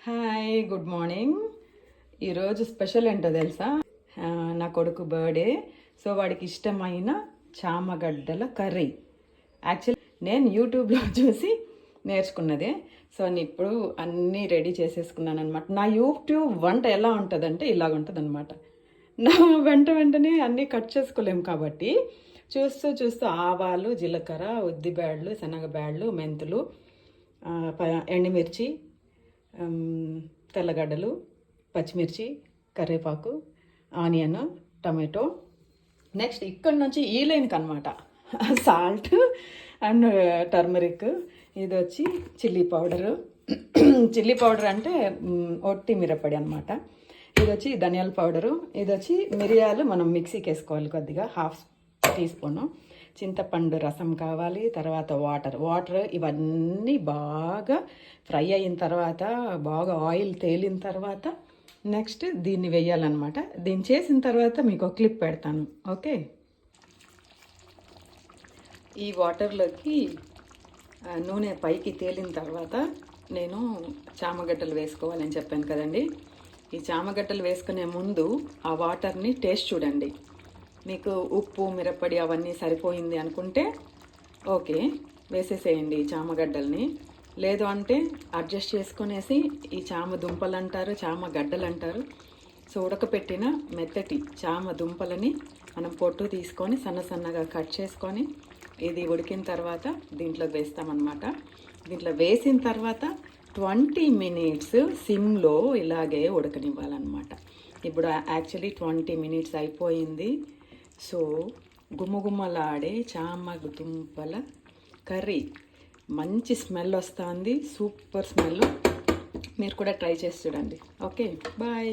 Hi, good morning. ఈరోజు special ఏంటో తెలుసా? నా కొడుకు బర్త్డే. సో వాడికి ఇష్టమైన చామగడ్డల కర్రీ. యాక్చువల్లీ నేను యూట్యూబ్లో చూసి నేర్చుకున్నదే. సో నేను ఇప్పుడు అన్నీ రెడీ చేసేసుకున్నాను అనమాట. నా యూట్యూబ్ వంట ఎలా ఉంటుందంటే ఇలాగ ఉంటుంది అనమాట. నా వెంటనే అన్నీ కట్ చేసుకోలేము కాబట్టి చూస్తూ చూస్తూ ఆవాలు, జీలకర్ర, ఉద్దిబ్యాళ్ళు, శనగబ్యాళ్ళు, మెంతులు, ఎండుమిర్చి, తెల్లగడ్డలు, పచ్చిమిర్చి, కరివేపాకు, ఆనియన్, టమాటో. నెక్స్ట్ ఇక్కడ నుంచి ఈ లైన్కి అనమాట సాల్ట్ అండ్ టర్మరిక్. ఇది వచ్చి చిల్లీ పౌడరు. చిల్లీ పౌడర్ అంటే ఒట్టి మిరపడి అనమాట. ఇది వచ్చి ధనియాల పౌడరు. ఇది వచ్చి మిరియాలు మనం మిక్సీకి వేసుకోవాలి కొద్దిగా, హాఫ్ టీ స్పూను. చింతపండు రసం కావాలి. తర్వాత వాటర్ ఇవన్నీ బాగా ఫ్రై అయిన తర్వాత, బాగా ఆయిల్ తేలిన తర్వాత నెక్స్ట్ దీన్ని వేయాలన్నమాట. దీన్ని చేసిన తర్వాత మీకు ఒక క్లిప్ పెడతాను, ఓకే? ఈ వాటర్లోకి నూనె పైకి తేలిన తర్వాత నేను చామగడ్డలు వేసుకోవాలని చెప్పాను కదండి. ఈ చామగడ్డలు వేసుకునే ముందు ఆ వాటర్ని టేస్ట్ చూడండి. మీకు ఉప్పు, మిరప్పొడి అవన్నీ సరిపోయింది అనుకుంటే ఓకే, వేసేసేయండి ఈ చామగడ్డల్ని. లేదు అంటే అడ్జస్ట్ చేసుకునేసి ఈ చామ దుంపలు అంటారు, చామ గడ్డలు అంటారు. సో ఉడకపెట్టిన మెత్తటి చామ దుంపలని మనం పొట్టు తీసుకొని సన్నగా కట్ చేసుకొని ఇది ఉడికిన తర్వాత దీంట్లో వేస్తామన్నమాట. దీంట్లో వేసిన తర్వాత 20 మినిట్స్ సిమ్లో ఇలాగే ఉడకనివ్వాలన్నమాట. ఇప్పుడు యాక్చువల్లీ 20 మినిట్స్ అయిపోయింది. సో గుమగుమలాడే చామ దుంపల కర్రీ, మంచి స్మెల్ వస్తుంది, సూపర్ స్మెల్. మీరు కూడా ట్రై చేసి చూడండి. Okay, bye.